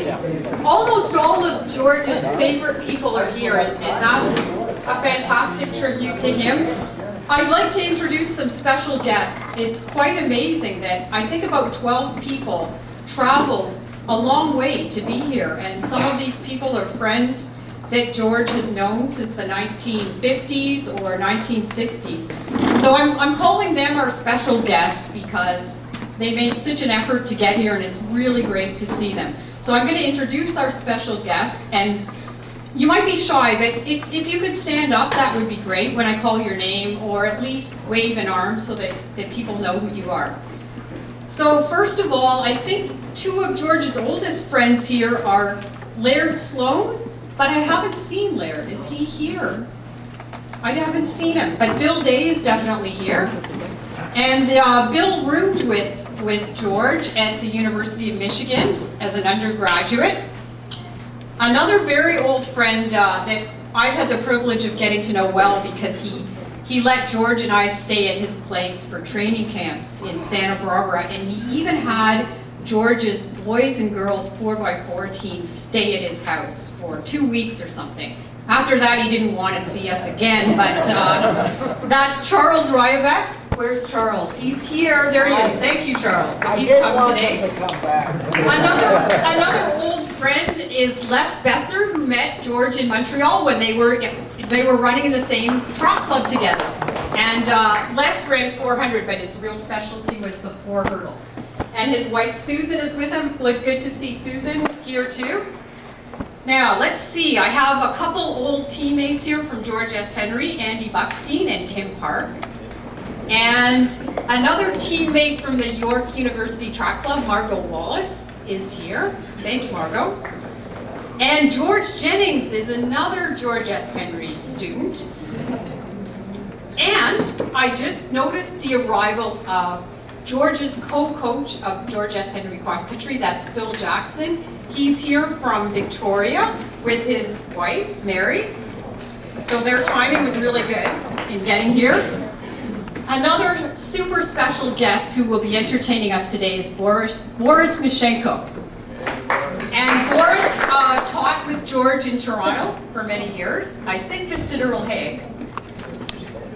amazing. Almost all of George's favorite people are here, and that's a fantastic tribute to him. I'd like to introduce some special guests. It's quite amazing that I think about 12 people traveled a long way to be here, and some of these people are friends that George has known since the 1950s or 1960s. So I'm calling them our special guests because they made such an effort to get here, and it's really great to see them. So I'm going to introduce our special guests, and you might be shy, but if you could stand up, that would be great when I call your name, or at least wave an arm so that people know who you are. So first of all, I think two of George's oldest friends here are Laird Sloan, but I haven't seen Laird. Is he here? I haven't seen him, but Bill Day is definitely here. And Bill roomed with George at the University of Michigan as an undergraduate. Another very old friend that I've had the privilege of getting to know well because he let George and I stay at his place for training camps in Santa Barbara, and he even had George's boys and girls 4x4 team stay at his house for 2 weeks or something. After that, he didn't want to see us again, but that's Charles Ryback. Where's Charles? He's here. There he is. Thank you, Charles. So he's come today. Another old friend is Les Besser, who met George in Montreal when they were running in the same trot club together. And Les ran 400, but his real specialty was the 4 hurdles. And his wife Susan is with him. Good to see Susan here too. Now, let's see. I have a couple old teammates here from George S. Henry, Andy Buckstein and Tim Park. And another teammate from the York University Track Club, Margot Wallace, is here. Thanks, Margot. And George Jennings is another George S. Henry student. And I just noticed the arrival of George's co-coach of George S. Henry Cross Country, that's Phil Jackson. He's here from Victoria with his wife, Mary. So their timing was really good in getting here. Another super special guest who will be entertaining us today is Boris Mishenko. And Boris taught with George in Toronto for many years, I think just at Earl Haig.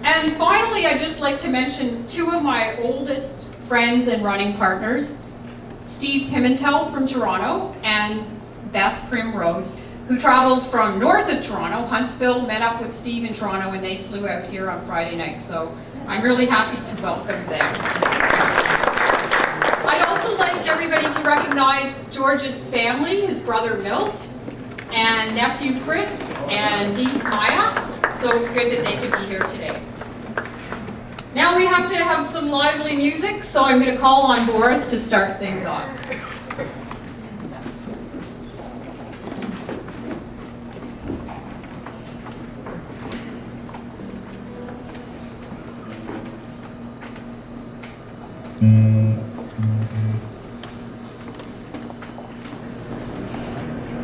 And finally, I'd just like to mention two of my oldest friends and running partners, Steve Pimentel from Toronto and Beth Primrose, who traveled from north of Toronto, Huntsville, met up with Steve in Toronto, and they flew out here on Friday night. So I'm really happy to welcome them. I'd also like everybody to recognize George's family, his brother Milt, and nephew Chris, and niece Maya. So it's good that they could be here today. Now we have to have some lively music, so I'm going to call on Boris to start things off.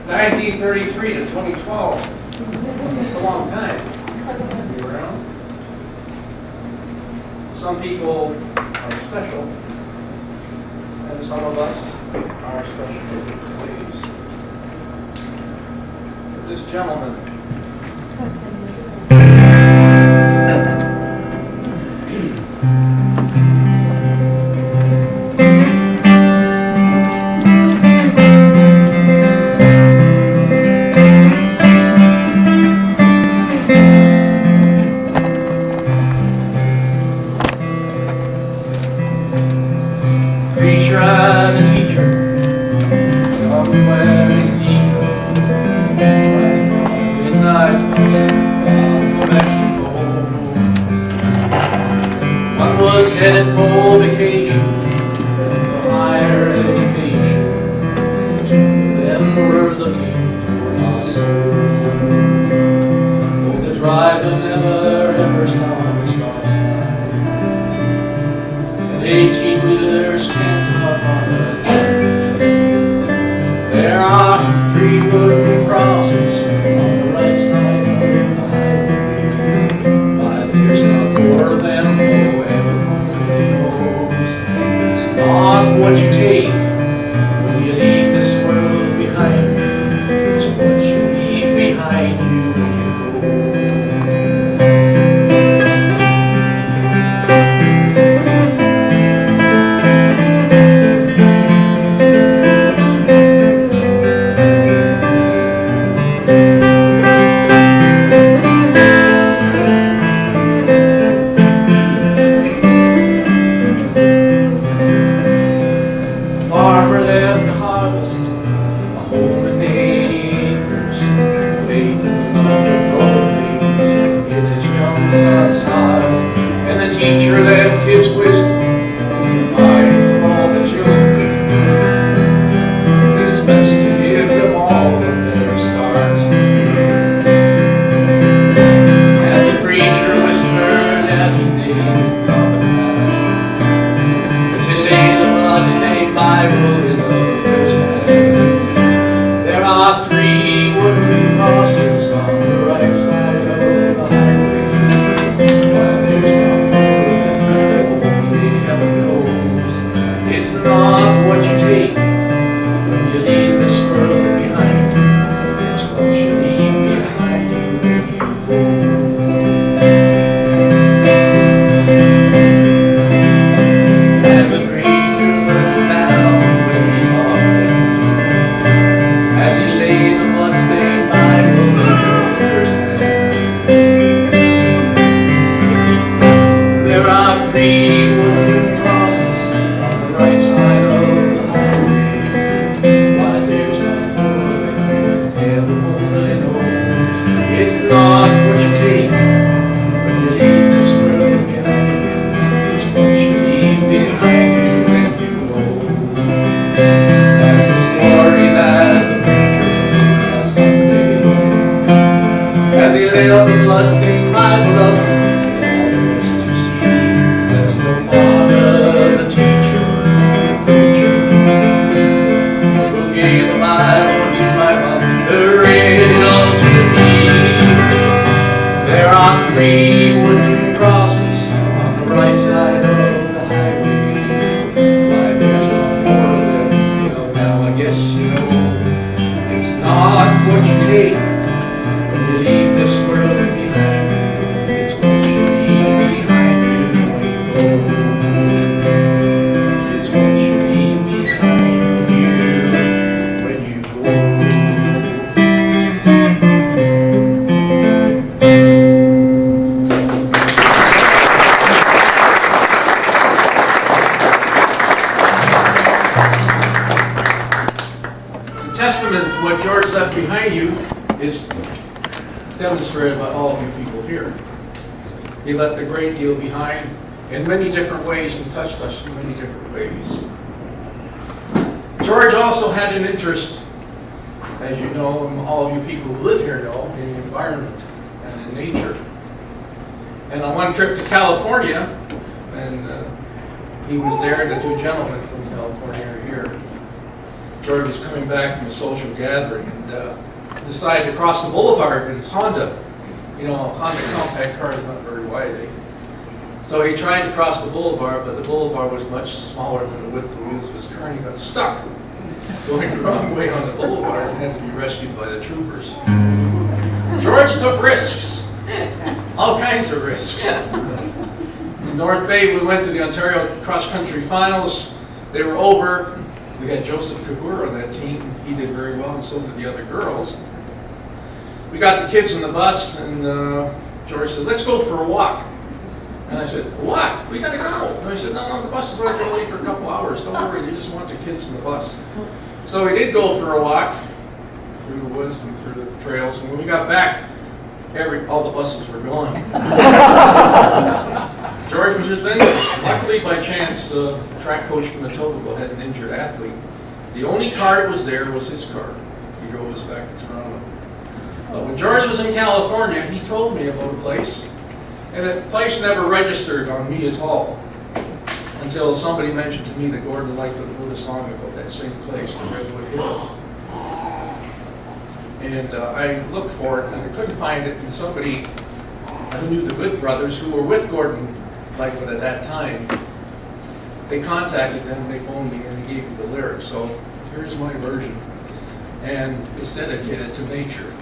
(1933 to 2012). It's a long time. You around? Some people are special, and some of us are special in different ways. This gentleman headed for vacation, higher education. Them were looking for our souls. Oh, the driver never ever saw the stop sign. And 18-wheelers can't up on the track. There are 3 wooden crosses on the right side of the highway. Why, there's not 4 of them. Not what you take when you leave this world behind. It's not what you take when you leave this world behind. It's what you leave behind you when you go. It's what you leave behind you when you go. The testament to what George left behind you is demonstrated by all of you people here. He left a great deal behind in many different ways and touched us in many different ways. George also had an interest, as you know, and all of you people who live here know, in the environment and in nature. And on one trip to California, and he was there, the two gentlemen from California are here. George was coming back from a social gathering and decided to cross the boulevard in his Honda. You know, Honda compact car is not very wide. So he tried to cross the boulevard, but the boulevard was much smaller than the width of the wheels of his car, and he got stuck going the wrong way on the boulevard and had to be rescued by the troopers. George took risks, all kinds of risks. In North Bay, we went to the Ontario cross-country finals. They were over. We had Joseph Kabur on that team. He did very well, and so did the other girls. We got the kids in the bus, and George said, "Let's go for a walk." And I said, "A walk? We got to go." And he said, "No, the bus is only going to leave for a couple hours. Don't worry, you just want the kids in the bus." So we did go for a walk through the woods and through the trails, and when we got back, all the buses were gone. George was adventurous. Luckily, by chance, the track coach from the Etobicoke had an injured athlete. The only car that was there was his car. He drove us back to Toronto. When George was in California, he told me about a place, and the place never registered on me at all until somebody mentioned to me that Gordon Lightfoot wrote a song about that same place, the Redwood Hill. And I looked for it, and I couldn't find it, and somebody who knew the Good brothers, who were with Gordon Lightfoot at that time, they contacted them, they phoned me, and they gave me the lyrics. So here's my version, and it's dedicated to nature.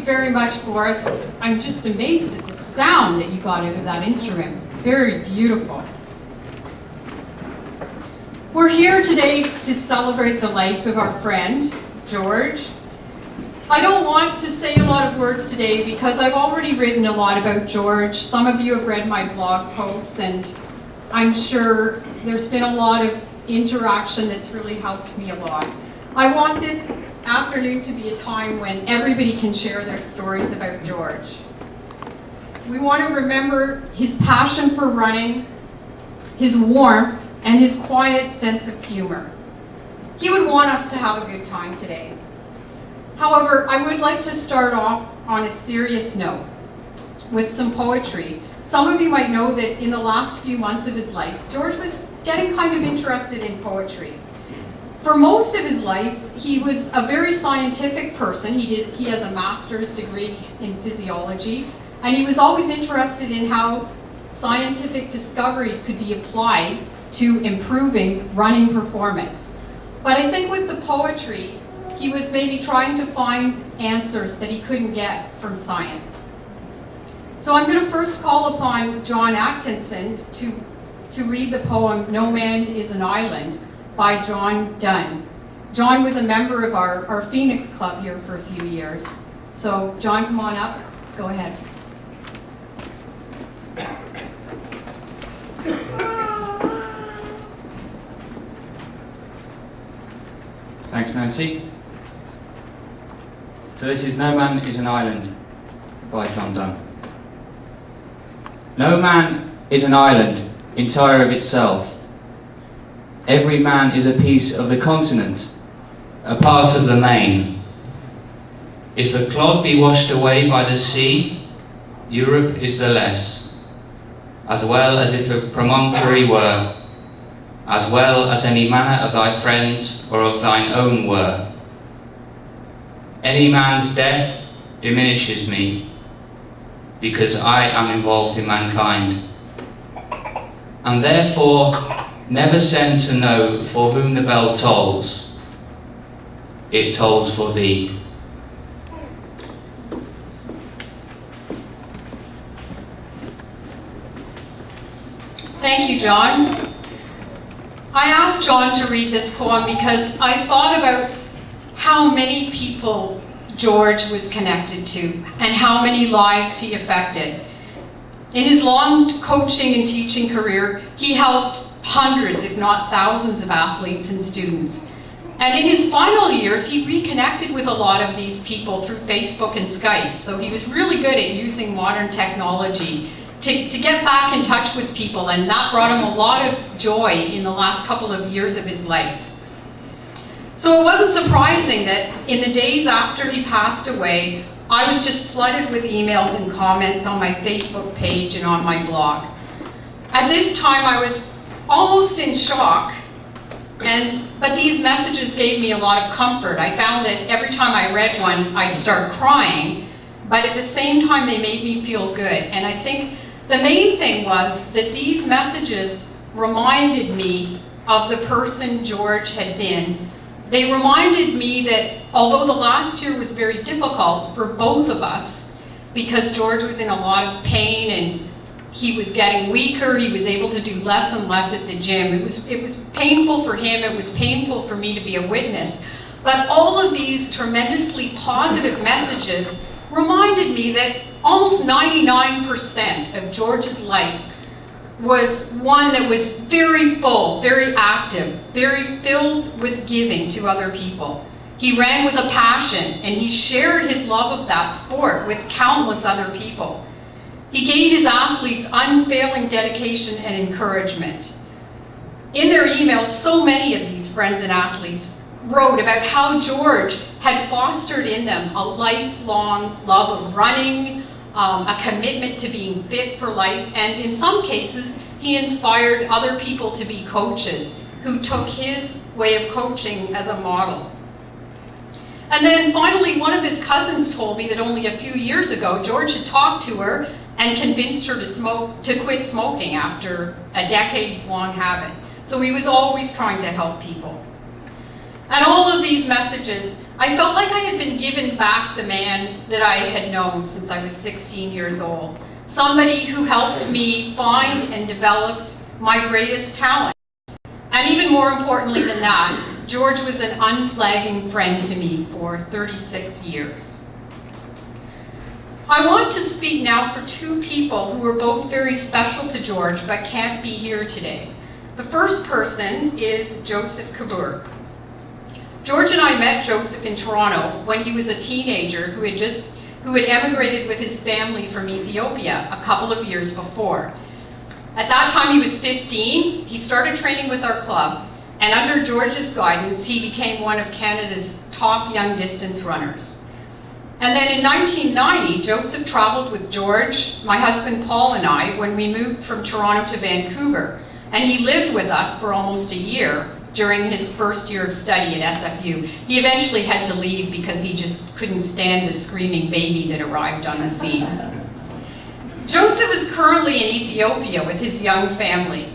very much, Boris. I'm just amazed at the sound that you got out of that instrument. Very beautiful. We're here today to celebrate the life of our friend, George. I don't want to say a lot of words today because I've already written a lot about George. Some of you have read my blog posts, and I'm sure there's been a lot of interaction that's really helped me a lot. I want this afternoon to be a time when everybody can share their stories about George. We want to remember his passion for running, his warmth, and his quiet sense of humor. He would want us to have a good time today. However, I would like to start off on a serious note with some poetry. Some of you might know that in the last few months of his life, George was getting kind of interested in poetry. For most of his life, he was a very scientific person. He has a master's degree in physiology, and he was always interested in how scientific discoveries could be applied to improving running performance. But I think with the poetry, he was maybe trying to find answers that he couldn't get from science. So I'm going to first call upon John Atkinson to read the poem "No Man is an Island" by John Donne. John was a member of our Phoenix Club here for a few years. So John, come on up. Go ahead. Thanks, Nancy. So this is "No Man is an Island" by John Donne. No man is an island entire of itself. Every man is a piece of the continent, a part of the main. If a clod be washed away by the sea, Europe is the less, as well as if a promontory were, as well as any manner of thy friends or of thine own were. Any man's death diminishes me, because I am involved in mankind, and therefore never send to know for whom the bell tolls. It tolls for thee. Thank you, John. I asked John to read this poem because I thought about how many people George was connected to and how many lives he affected. In his long coaching and teaching career, he helped hundreds, if not thousands, of athletes and students. And in his final years, he reconnected with a lot of these people through Facebook and Skype. So he was really good at using modern technology to get back in touch with people, and that brought him a lot of joy in the last couple of years of his life. So it wasn't surprising that in the days after he passed away, I was just flooded with emails and comments on my Facebook page and on my blog. At this time, I was almost in shock, but these messages gave me a lot of comfort. I found that every time I read one, I'd start crying, but at the same time, they made me feel good. And I think the main thing was that these messages reminded me of the person George had been. They reminded me that although the last year was very difficult for both of us, because George was in a lot of pain and he was getting weaker, he was able to do less and less at the gym. It was painful for him, it was painful for me to be a witness. But all of these tremendously positive messages reminded me that almost 99% of George's life was one that was very full, very active, very filled with giving to other people. He ran with a passion, and he shared his love of that sport with countless other people. He gave his athletes unfailing dedication and encouragement. In their emails, so many of these friends and athletes wrote about how George had fostered in them a lifelong love of running, a commitment to being fit for life, and in some cases, he inspired other people to be coaches who took his way of coaching as a model. And then finally, one of his cousins told me that only a few years ago, George had talked to her and convinced her to quit smoking after a decades-long habit. So he was always trying to help people. And all of these messages, I felt like I had been given back the man that I had known since I was 16 years old. Somebody who helped me find and developed my greatest talent. And even more importantly than that, George was an unflagging friend to me for 36 years. I want to speak now for two people who are both very special to George but can't be here today. The first person is Joseph Kabur. George and I met Joseph in Toronto when he was a teenager who had emigrated with his family from Ethiopia a couple of years before. At that time he was 15, he started training with our club, and under George's guidance he became one of Canada's top young distance runners. And then in 1990, Joseph traveled with George, my husband Paul and I when we moved from Toronto to Vancouver, and he lived with us for almost a year during his first year of study at SFU. He eventually had to leave because he just couldn't stand the screaming baby that arrived on the scene. Joseph is currently in Ethiopia with his young family.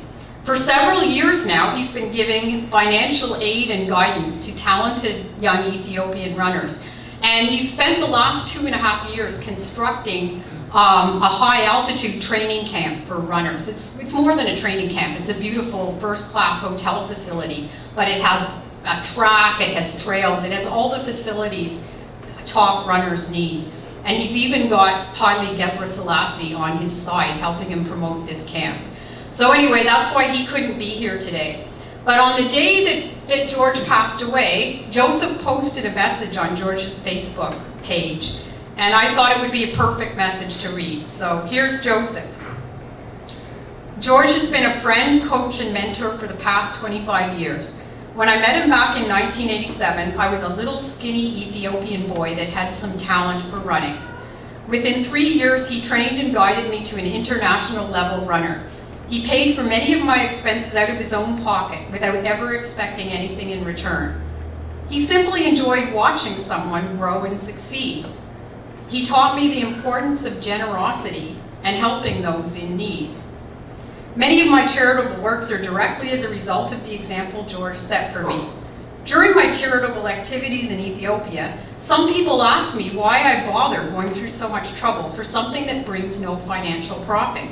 For several years now, he's been giving financial aid and guidance to talented young Ethiopian runners. And he spent the last 2.5 years constructing a high-altitude training camp for runners. It's more than a training camp. It's a beautiful first-class hotel facility, but it has a track, it has trails, it has all the facilities top runners need. And he's even got Haile Gebrselassie on his side, helping him promote this camp. So anyway, that's why he couldn't be here today. But on the day that George passed away, Joseph posted a message on George's Facebook page, and I thought it would be a perfect message to read. So here's Joseph. George has been a friend, coach, and mentor for the past 25 years. When I met him back in 1987, I was a little skinny Ethiopian boy that had some talent for running. Within 3 years, he trained and guided me to an international level runner. He paid for many of my expenses out of his own pocket without ever expecting anything in return. He simply enjoyed watching someone grow and succeed. He taught me the importance of generosity and helping those in need. Many of my charitable works are directly as a result of the example George set for me. During my charitable activities in Ethiopia, some people ask me why I bother going through so much trouble for something that brings no financial profit.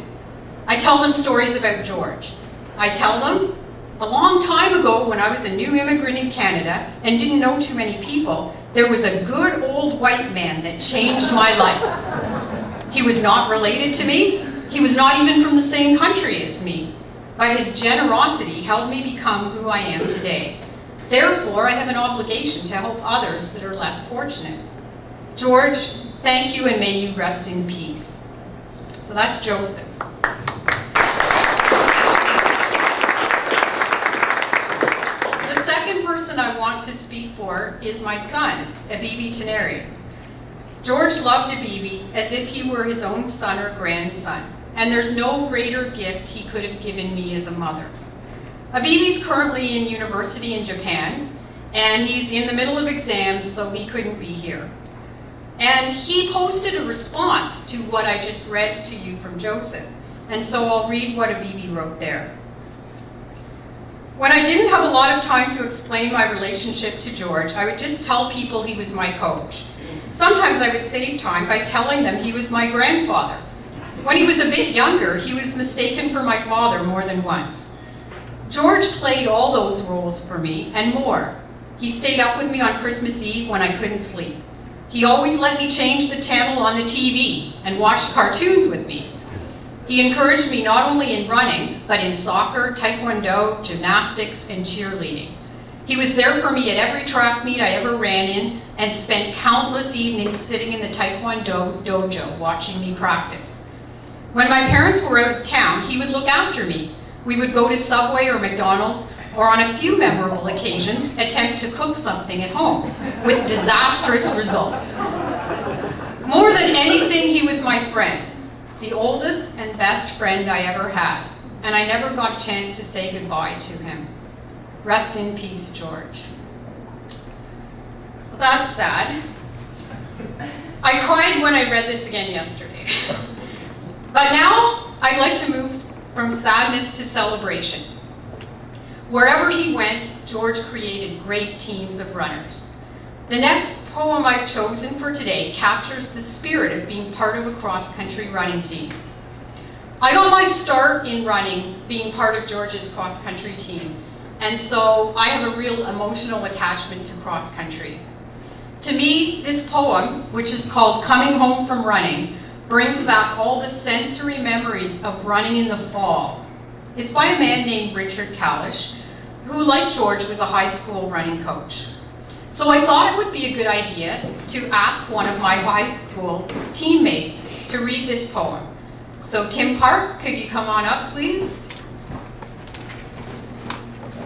I tell them stories about George. I tell them, a long time ago when I was a new immigrant in Canada and didn't know too many people, there was a good old white man that changed my life. He was not related to me. He was not even from the same country as me. But his generosity helped me become who I am today. Therefore, I have an obligation to help others that are less fortunate. George, thank you and may you rest in peace. So that's Joseph. The second person I want to speak for is my son, Abibi Teneri. George loved Abibi as if he were his own son or grandson, and there's no greater gift he could have given me as a mother. Abibi's currently in university in Japan, and he's in the middle of exams, so he couldn't be here. And he posted a response to what I just read to you from Joseph, and so I'll read what Abibi wrote there. When I didn't have a lot of time to explain my relationship to George, I would just tell people he was my coach. Sometimes I would save time by telling them he was my grandfather. When he was a bit younger, he was mistaken for my father more than once. George played all those roles for me and more. He stayed up with me on Christmas Eve when I couldn't sleep. He always let me change the channel on the TV and watched cartoons with me. He encouraged me not only in running, but in soccer, taekwondo, gymnastics, and cheerleading. He was there for me at every track meet I ever ran in and spent countless evenings sitting in the taekwondo dojo watching me practice. When my parents were out of town, he would look after me. We would go to Subway or McDonald's, or on a few memorable occasions, attempt to cook something at home, with disastrous results. More than anything, he was my friend, the oldest and best friend I ever had, and I never got a chance to say goodbye to him. Rest in peace, George. Well, that's sad. I cried when I read this again yesterday. But now, I'd like to move from sadness to celebration. Wherever he went, George created great teams of runners. The next poem I've chosen for today captures the spirit of being part of a cross-country running team. I got my start in running being part of George's cross-country team, and so I have a real emotional attachment to cross-country. To me, this poem, which is called Coming Home from Running, brings back all the sensory memories of running in the fall. It's by a man named Richard Kalish, who, like George, was a high school running coach. So I thought it would be a good idea to ask one of my high school teammates to read this poem. So Tim Park, could you come on up, please?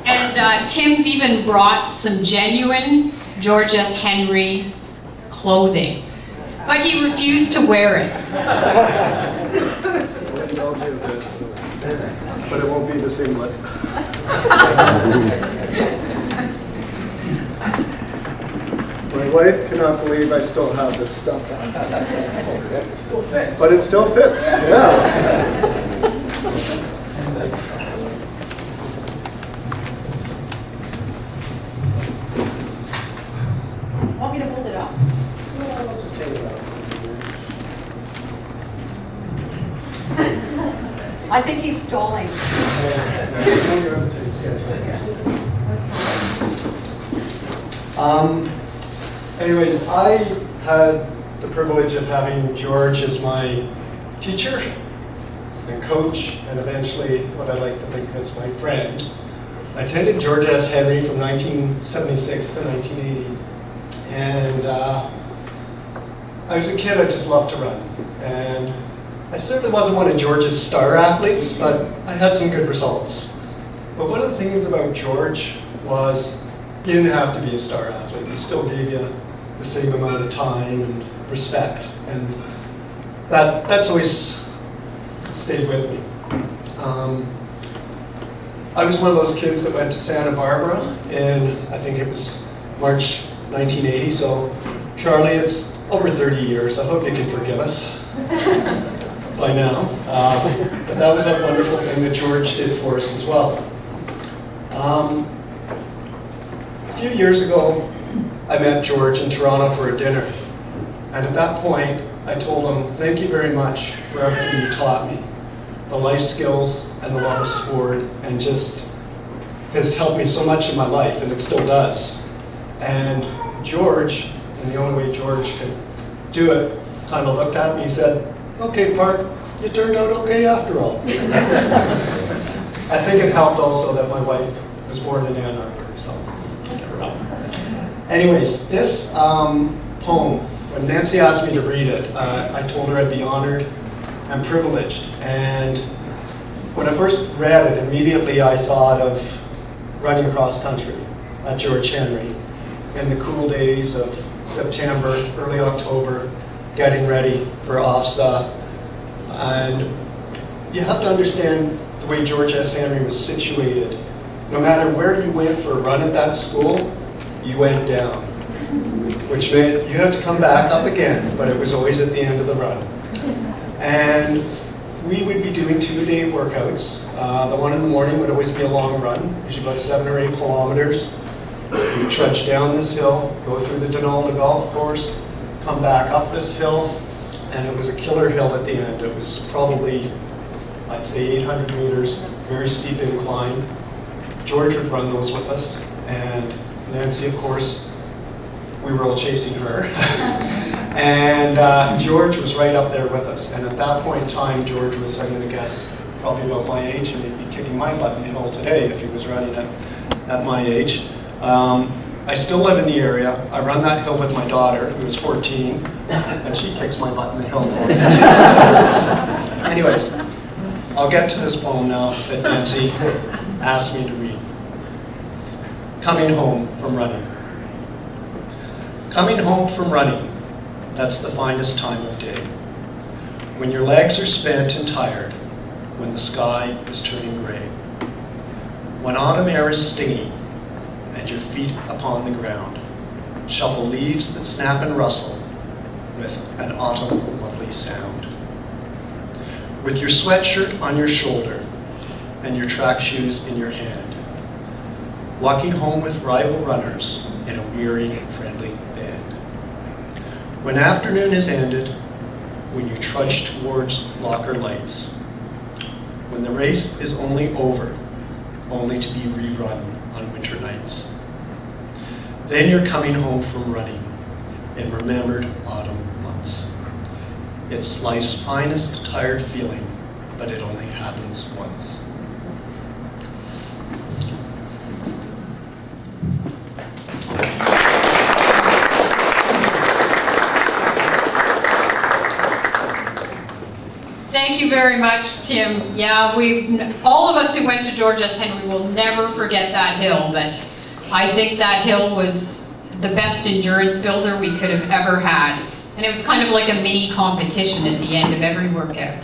And Tim's even brought some genuine George S. Henry clothing, but he refused to wear it. But it won't be the same look. My wife cannot believe I still have this stuff on. But it still fits, yeah. Want me to hold it up? I'll just take it out. I think he's stalling. Anyways, I had the privilege of having George as my teacher and coach, and eventually what I like to think as my friend. I attended George S. Henry from 1976 to 1980, and I was a kid, I just loved to run. And I certainly wasn't one of George's star athletes, but I had some good results. But one of the things about George was you didn't have to be a star athlete. He still gave you the same amount of time and respect. And that's always stayed with me. I was one of those kids that went to Santa Barbara in, I think it was March 1980, so Charlie, it's over 30 years. I hope you can forgive us by now. But that was a wonderful thing that George did for us as well. A few years ago, I met George in Toronto for a dinner. And at that point, I told him, thank you very much for everything you taught me. The life skills and the love of sport, and just has helped me so much in my life, and it still does. And George, and the only way George could do it, kind of looked at me and said, okay, Park, you turned out okay after all. I think it helped also that my wife was born in Ann Arbor, so. Anyways, this poem, when Nancy asked me to read it, I told her I'd be honored and privileged. And when I first read it, immediately I thought of running cross country at George Henry in the cool days of September, early October, getting ready for OFSA. And you have to understand the way George S. Henry was situated. No matter where you went for a run at that school, you went down, which meant you had to come back up again, but it was always at the end of the run. And we would be doing 2-a-day workouts. The one in the morning would always be a long run, usually about 7 or 8 kilometers. We'd trudge down this hill, go through the Denalda golf course, come back up this hill, and it was a killer hill at the end. It was probably, I'd say, 800 meters, very steep incline. George would run those with us, and Nancy, of course, we were all chasing her. And George was right up there with us. And at that point in time, George was, I'm going to guess, probably about my age, and he'd be kicking my butt in the hill today if he was running at my age. I still live in the area. I run that hill with my daughter, who is 14, and she kicks my butt in the hill now. Anyways, I'll get to this poem now that Nancy asked me to read. Coming home from running. Coming home from running, that's the finest time of day. When your legs are spent and tired, when the sky is turning gray. When autumn air is stinging, and your feet upon the ground shuffle leaves that snap and rustle with an autumn lovely sound. With your sweatshirt on your shoulder and your track shoes in your hand, walking home with rival runners in a weary, friendly band. When afternoon is ended, when you trudge towards locker lights, when the race is only over, only to be rerun on winter nights, then you're coming home from running in remembered autumn months. It's life's finest tired feeling, but it only happens once. Thank you very much, Tim. Yeah, all of us who went to George S. Henry will never forget that hill, but I think that hill was the best endurance builder we could have ever had. And it was kind of like a mini competition at the end of every workout.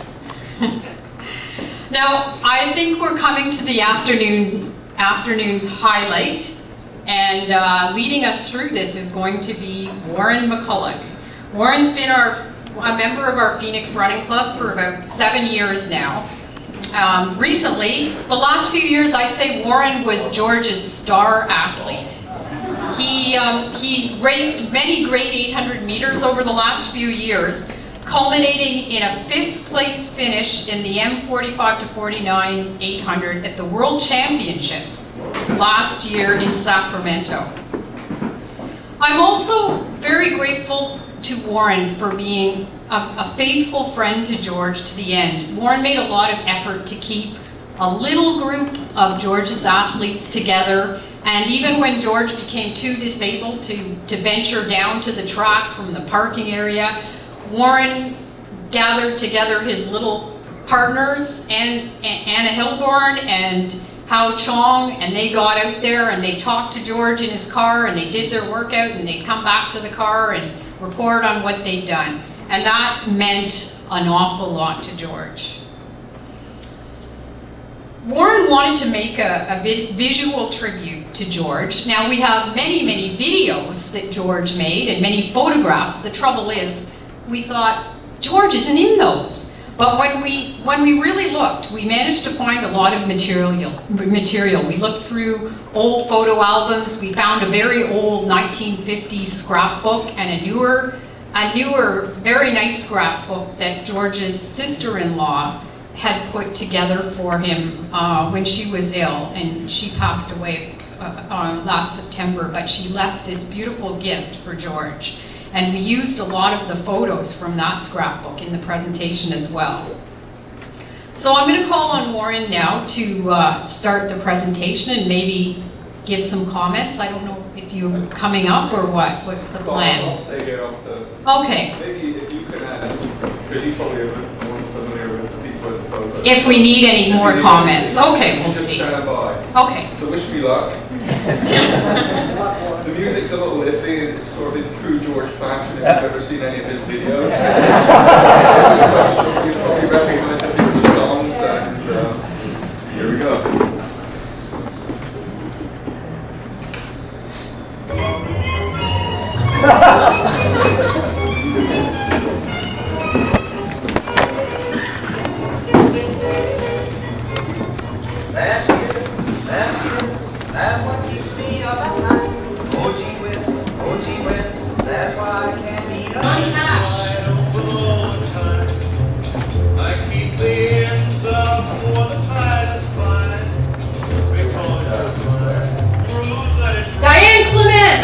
Now, I think we're coming to the afternoon's highlight, and leading us through this is going to be Warren McCulloch. Warren's been a member of our Phoenix Running Club for about 7 years now. Recently, the last few years, I'd say Warren was George's star athlete. He raced many great 800 meters over the last few years, culminating in a 5th place finish in the M45 to 49 800 at the World Championships last year in Sacramento. I'm also very grateful to Warren for being a faithful friend to George to the end. Warren made a lot of effort to keep a little group of George's athletes together, and even when George became too disabled to venture down to the track from the parking area, Warren gathered together his little partners, Anna Hilborn and Hao Chong, and they got out there and they talked to George in his car, and they did their workout, and they'd come back to the car and report on what they'd done. And that meant an awful lot to George. Warren wanted to make a visual tribute to George. Now, we have many, many videos that George made and many photographs. The trouble is, we thought, George isn't in those. But when we really looked, we managed to find a lot of material. We looked through old photo albums. We found a very old 1950s scrapbook and a newer, very nice scrapbook that George's sister-in-law had put together for him when she was ill, and she passed away last September, but she left this beautiful gift for George. And we used a lot of the photos from that scrapbook in the presentation as well. So I'm going to call on Warren now to start the presentation and maybe give some comments. I don't know if you're coming up or what. What's the plan? I'll stay here off the... Okay. Maybe if you can add, because you probably are more familiar with the people in the photos. If we need any more comments. Okay, we'll just see. Stand by. Okay. So wish me luck. The music's a little iffy. It's sort of in true George fashion if you've ever seen any of his videos. You probably recognize a few of the songs, and here we go.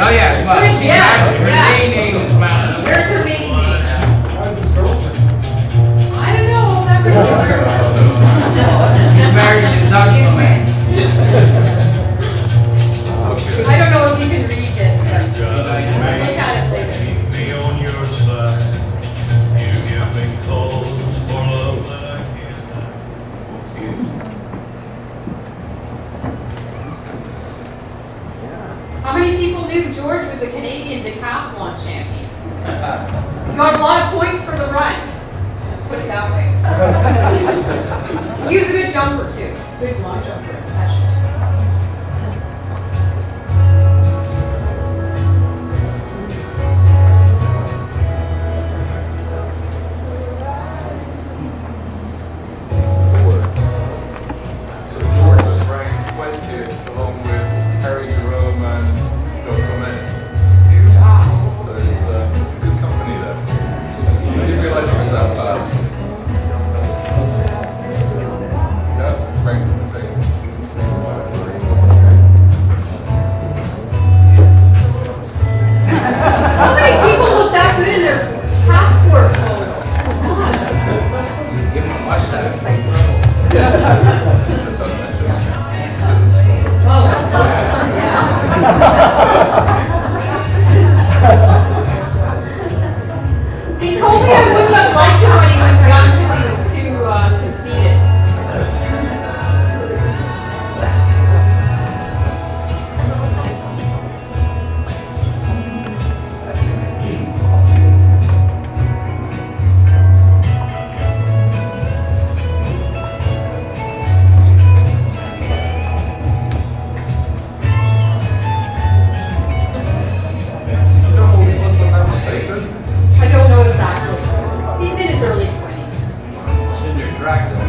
Oh yeah, well, Good, yes, her yeah. maiden name is Mountain. Where's her maiden name? I don't know. That was She's married to Doug Clement. I don't know if you can read this, but look at it later. Keep me on your side. You give me calls for love that I can't hide. How many people knew George was a Canadian decathlon champion? You got a lot of points for the runs. Put it that way. He was a good jumper too. Good long jumper especially. So George was ranked 20th along with Harry I don't know exactly. He's in his early 20s. Cinder Dracula.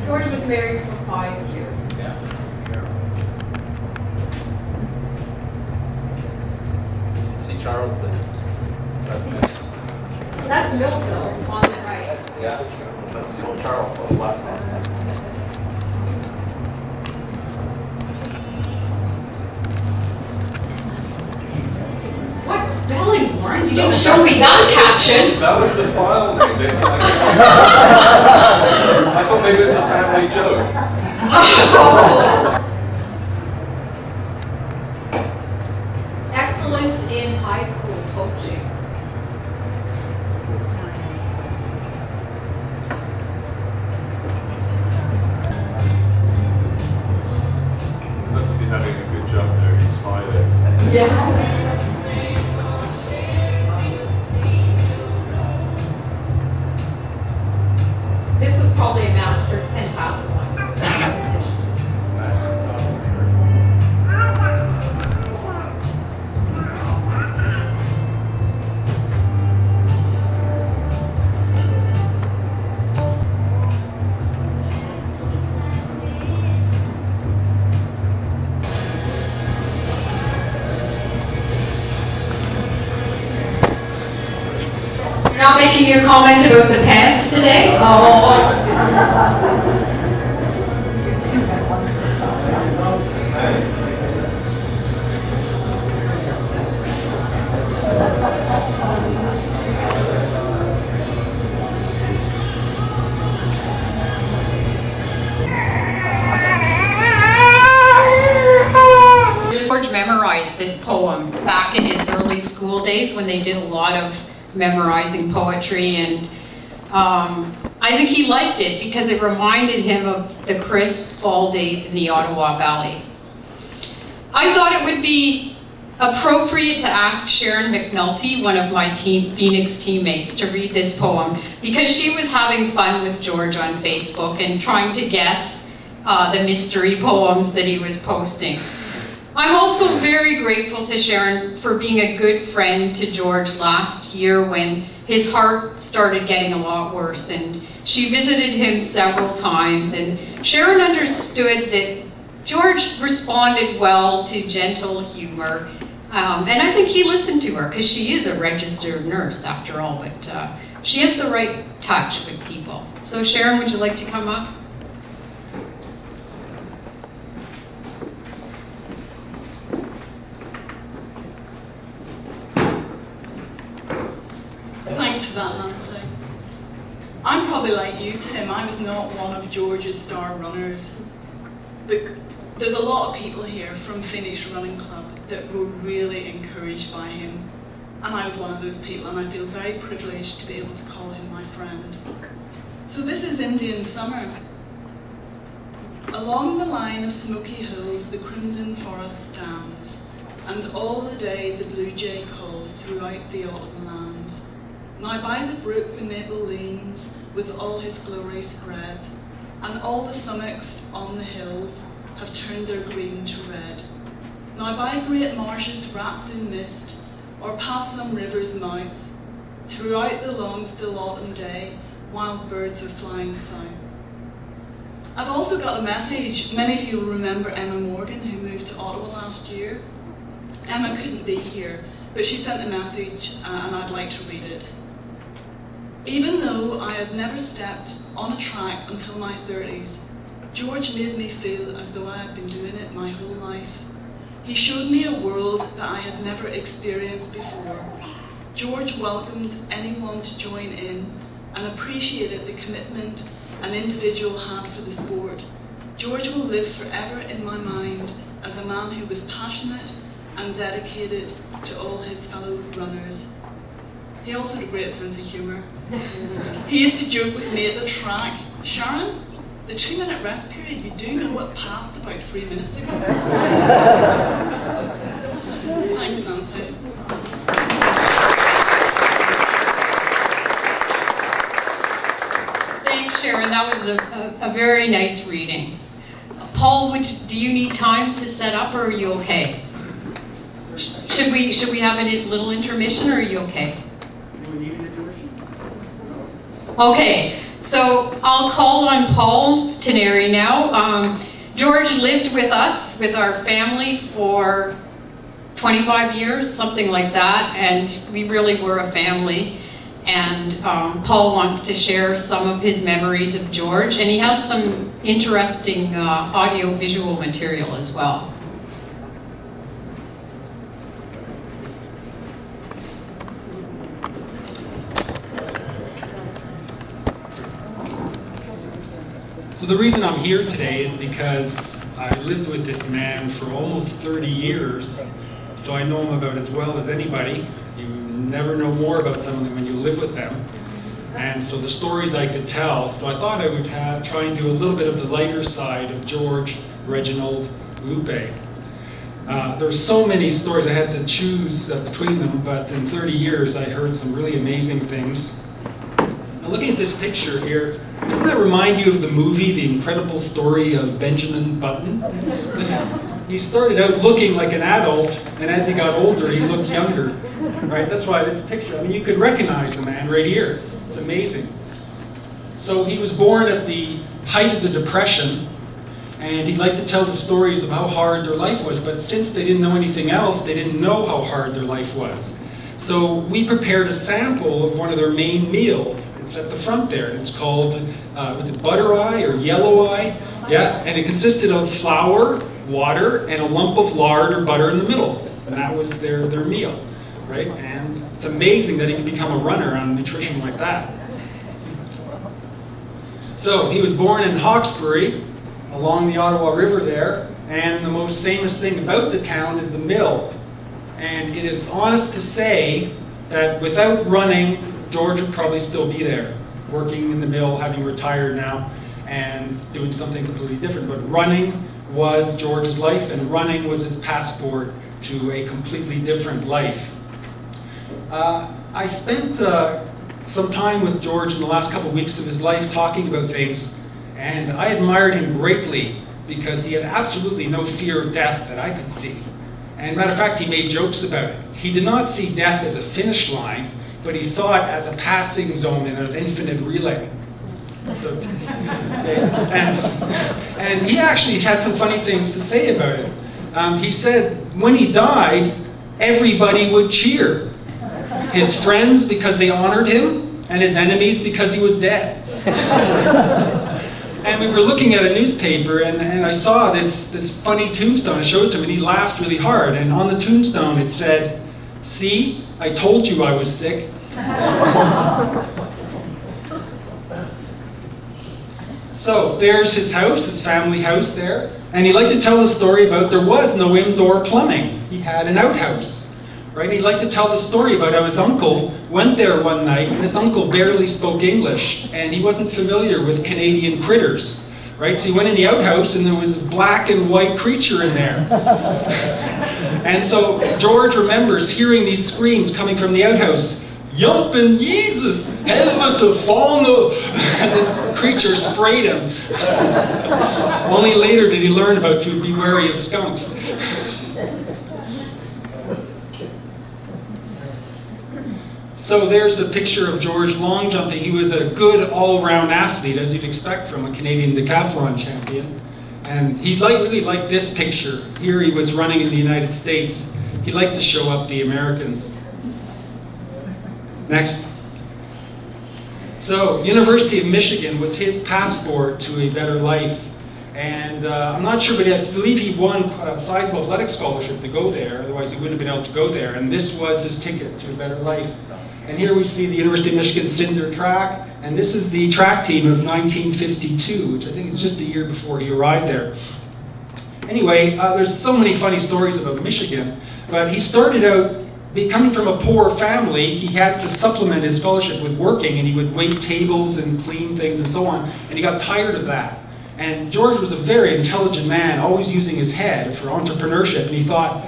George was married for 5 years. See Charles there. That's Millville on the right. Yeah, that's the old Charles on the left. What spelling, Warren? You didn't show me that caption. That was the file name. I thought maybe it was a family joke. Excellence in high school coaching. He must be having a good job there. He's smiling. Yeah. This was probably a master's pentathlon competition. You're not making your comment about the pants today? Oh. George memorized this poem back in his early school days when they did a lot of memorizing poetry, and I think he liked it because it reminded him of the crisp fall days in the Ottawa Valley. I thought it would be appropriate to ask Sharon McNulty, one of my Phoenix teammates, to read this poem because she was having fun with George on Facebook and trying to guess the mystery poems that he was posting. I'm also very grateful to Sharon for being a good friend to George last year when his heart started getting a lot worse, and she visited him several times, and Sharon understood that George responded well to gentle humor, and I think he listened to her because she is a registered nurse after all, but she has the right touch with people. So Sharon, would you like to come up? Thanks for that, Nancy. I'm probably like you, Tim. I was not one of George's star runners. But there's a lot of people here from Finnish Running Club that were really encouraged by him. And I was one of those people, and I feel very privileged to be able to call him my friend. So this is Indian summer. Along the line of smoky hills, the crimson forest stands, and all the day the blue jay calls throughout the autumn lands. Now by the brook the maple leans, with all his glory spread, and all the summits on the hills have turned their green to red. Now by great marshes wrapped in mist, or past some river's mouth, throughout the long still autumn day, wild birds are flying south. I've also got a message. Many of you will remember Emma Morgan, who moved to Ottawa last year. Emma couldn't be here, but she sent a message and I'd like to read it. Even though I had never stepped on a track until my 30s, George made me feel as though I had been doing it my whole life. He showed me a world that I had never experienced before. George welcomed anyone to join in and appreciated the commitment an individual had for the sport. George will live forever in my mind as a man who was passionate and dedicated to all his fellow runners. He also had a great sense of humour. He used to joke with me at the track, "Sharon, the 2-minute rest period, you do know it passed about 3 minutes ago." Thanks, Nancy. that was a very nice reading. Paul, do you need time to set up, or are you okay? Should we have a little intermission, or are you okay? Do we need an intermission? Okay, so I'll call on Paul Teneri now. George lived with us, with our family, for 25 years, something like that, and we really were a family. And Paul wants to share some of his memories of George, and he has some interesting audio-visual material as well. So the reason I'm here today is because I lived with this man for almost 30 years, so I know him about as well as anybody. You never know more about someone when you live with them. And so the stories I could tell, so I thought I would try and do a little bit of the lighter side of George Reginald Gluppe. There's so many stories I had to choose between them, but in 30 years I heard some really amazing things. Now looking at this picture here, doesn't that remind you of the movie, The Incredible Story of Benjamin Button? He started out looking like an adult, and as he got older, he looked younger. Right? That's why this picture, I mean, you could recognize the man right here. It's amazing. So he was born at the height of the Depression, and he liked to tell the stories of how hard their life was, but since they didn't know anything else, they didn't know how hard their life was. So we prepared a sample of one of their main meals. It's at the front there. It's called, was it butter eye or yellow eye? Yeah, and it consisted of flour, water, and a lump of lard or butter in the middle. And that was their meal, right? And it's amazing that he could become a runner on nutrition like that. So he was born in Hawkesbury, along the Ottawa River there, and the most famous thing about the town is the mill. And it is honest to say that without running, George would probably still be there, working in the mill, having retired now, and doing something completely different. But running was George's life, and running was his passport to a completely different life. I spent some time with George in the last couple of weeks of his life talking about things, and I admired him greatly because he had absolutely no fear of death that I could see. And matter of fact, he made jokes about it. He did not see death as a finish line, but he saw it as a passing zone in an infinite relay. So, and he actually had some funny things to say about it. He said when he died, everybody would cheer. His friends because they honored him, and his enemies because he was dead. And we were looking at a newspaper, and I saw this funny tombstone. I showed it to him, and he laughed really hard. And on the tombstone it said, "See, I told you I was sick." So there's his house, his family house there. And he liked to tell the story about there was no indoor plumbing. He had an outhouse. Right? He'd like to tell the story about how his uncle went there one night, and his uncle barely spoke English, and he wasn't familiar with Canadian critters. Right? So he went in the outhouse, and there was this black and white creature in there. And so George remembers hearing these screams coming from the outhouse. "Jumpin' Jesus, helvete fauna!" And this creature sprayed him. Only later did he learn about to be wary of skunks. So there's a picture of George long jumping. He was a good all-round athlete, as you'd expect from a Canadian decathlon champion. And he really liked this picture. Here he was running in the United States. He liked to show up the Americans. Next. So, University of Michigan was his passport to a better life. And I'm not sure, but I believe he won a sizable athletic scholarship to go there. Otherwise, he wouldn't have been able to go there. And this was his ticket to a better life. And here we see the University of Michigan Cinder track. And this is the track team of 1952, which I think is just a year before he arrived there. Anyway, there's so many funny stories about Michigan. But he started out coming from a poor family. He had to supplement his scholarship with working, and he would wait tables and clean things and so on. And he got tired of that. And George was a very intelligent man, always using his head for entrepreneurship. And he thought,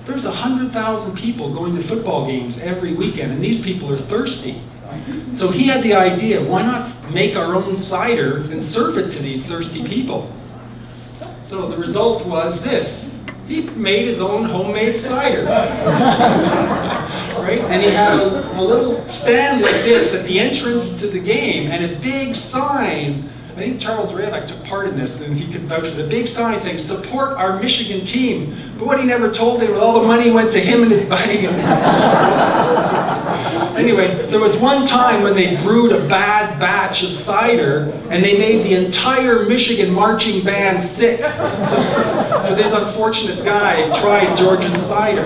there's 100,000 people going to football games every weekend, and these people are thirsty. So he had the idea, why not make our own cider and serve it to these thirsty people? So the result was this. He made his own homemade cider. Right? And he had a little stand like this at the entrance to the game and a big sign. I think Charles Raylock took part in this, and he could vouch for the big sign saying, "Support our Michigan team." But what he never told them was all the money went to him and his buddies. Anyway, there was one time when they brewed a bad batch of cider, and they made the entire Michigan marching band sick. So this unfortunate guy tried George's cider.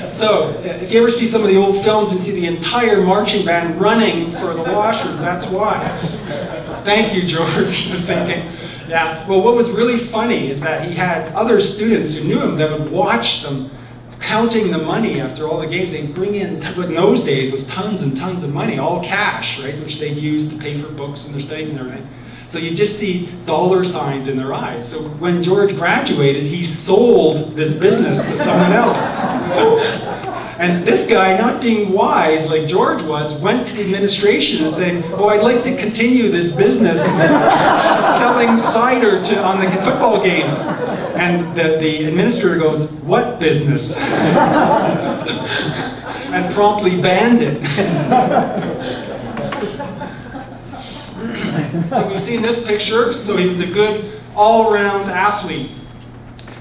So, if you ever see some of the old films and see the entire marching band running for the washrooms, that's why. Thank you, George, for thinking. Yeah, well, what was really funny is that he had other students who knew him that would watch them counting the money after all the games. They'd bring in, what in those days was tons and tons of money, all cash, right, which they'd use to pay for books and their studies and everything. So you just see dollar signs in their eyes. So when George graduated, he sold this business to someone else. And this guy, not being wise like George was, went to the administration and said, "Oh, I'd like to continue this business selling cider on the football games." And the administrator goes, "What business?" and promptly banned it. So we've seen this picture. So he was a good all-round athlete.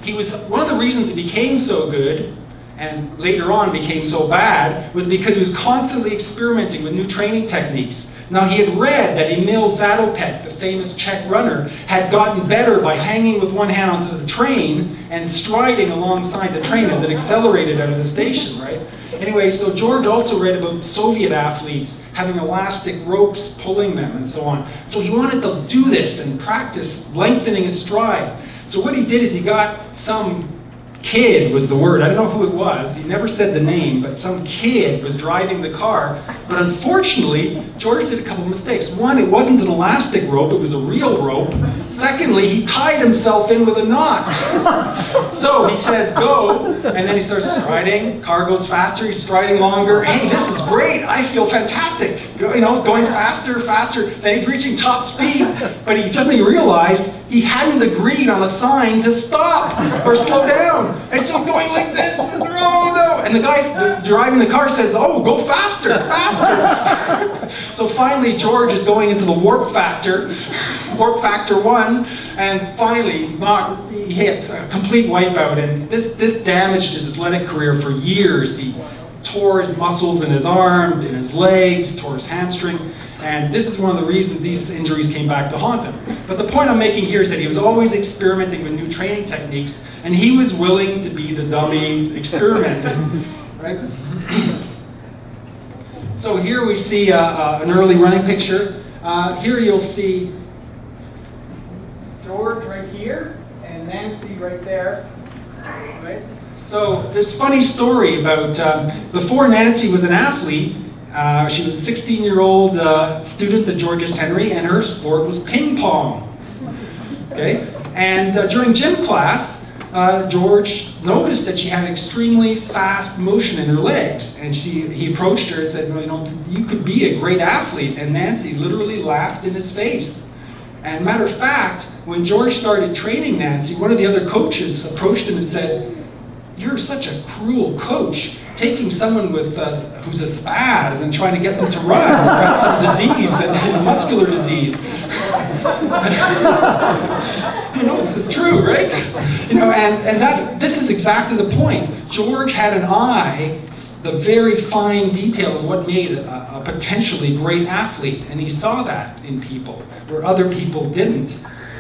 He was one of the reasons he became so good and later on became so bad was because he was constantly experimenting with new training techniques. Now he had read that Emil Zatopek, the famous Czech runner, had gotten better by hanging with one hand onto the train and striding alongside the train as it accelerated out of the station, right? Anyway, so George also read about Soviet athletes having elastic ropes pulling them and so on. So he wanted to do this and practice lengthening his stride. So what he did is he got some kid was the word. I don't know who it was. He never said the name, but some kid was driving the car. But unfortunately, George did a couple of mistakes. One, it wasn't an elastic rope, it was a real rope. Secondly, he tied himself in with a knot. So he says, "Go," and then he starts striding. Car goes faster, he's striding longer. "Hey, this is great. I feel fantastic." Going faster, faster. Then he's reaching top speed, but he suddenly realized he hadn't agreed on a sign to stop or slow down. And so going like this, and oh no! And the guy driving the car says, "Oh, go faster, faster!" So finally, George is going into the warp factor 1, and finally, he hits a complete wipeout. And this damaged his athletic career for years. He tore his muscles in his arm, in his legs, tore his hamstring, and this is one of the reasons these injuries came back to haunt him. But the point I'm making here is that he was always experimenting with new training techniques, and he was willing to be the dummy experimenting, right? So here we see an early running picture. Here you'll see George right here, and Nancy right there, right? So there's a funny story about before Nancy was an athlete, she was a 16-year-old student at George S. Henry, and her sport was ping pong. Okay, and during gym class, George noticed that she had extremely fast motion in her legs, and he approached her and said, "Well, you could be a great athlete." And Nancy literally laughed in his face. And matter of fact, when George started training Nancy, one of the other coaches approached him and said, "You're such a cruel coach, taking someone with who's a spaz and trying to get them to run, or got some disease, muscular disease." This is true, right? And this is exactly the point. George had an eye, the very fine detail of what made a potentially great athlete, and he saw that in people where other people didn't.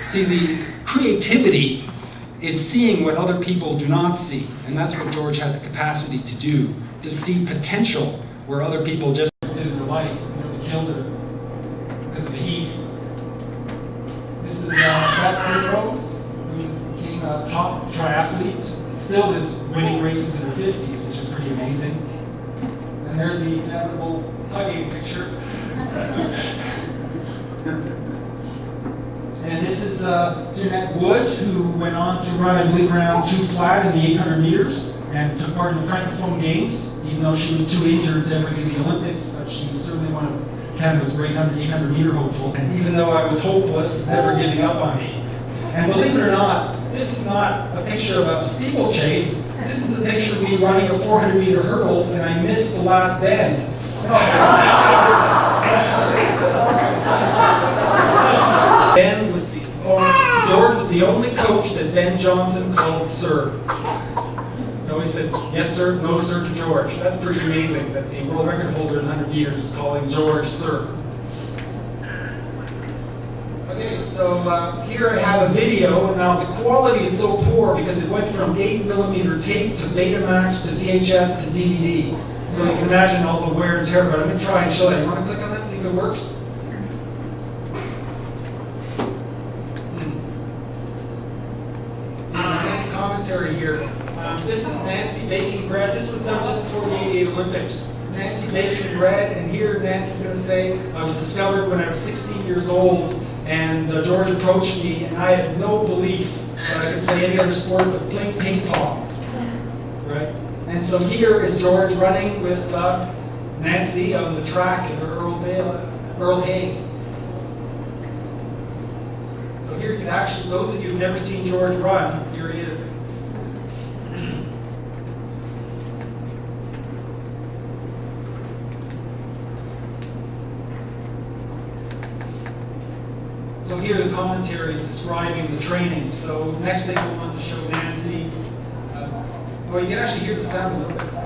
See, the creativity is seeing what other people do not see. And that's what George had the capacity to do, to see potential where other people just lived their life, nearly killed her because of the heat. This is Beth Rose, who became a top triathlete, still is winning races in her 50s, which is pretty amazing. And there's the inevitable hugging picture. And this is Jeanette Wood, who went on to run, I believe, around 2 flat in the 800 meters and took part in the Francophone Games, even though she was too injured to ever do the Olympics, but she's certainly one of Canada's great 800 meter hopefuls. And even though I was hopeless, never giving up on me. And believe it or not, this is not a picture of a steeplechase. This is a picture of me running a 400 meter hurdles, and I missed the last bend. George was the only coach that Ben Johnson called sir. He always said, yes sir, no sir to George. That's pretty amazing that the world record holder in 100 meters is calling George sir. Okay, so here I have a video, and now the quality is so poor because it went from 8mm tape to Betamax to VHS to DVD. So you can imagine all the wear and tear, but I'm going to try and show you. You want to click on that, see if it works? Commentary here. This is Nancy baking bread. This was done just before the '88 Olympics. Nancy baking bread, and here Nancy's going to say, I was discovered when I was 16 years old, and George approached me, and I had no belief that I could play any other sport but playing ping pong. Right? And so here is George running with Nancy on the track at Earl Hay. So here you can actually, those of you who've never seen George run, here he is. So here the commentary is describing the training. So next thing we want to show Nancy. Well, you can actually hear the sound a little bit.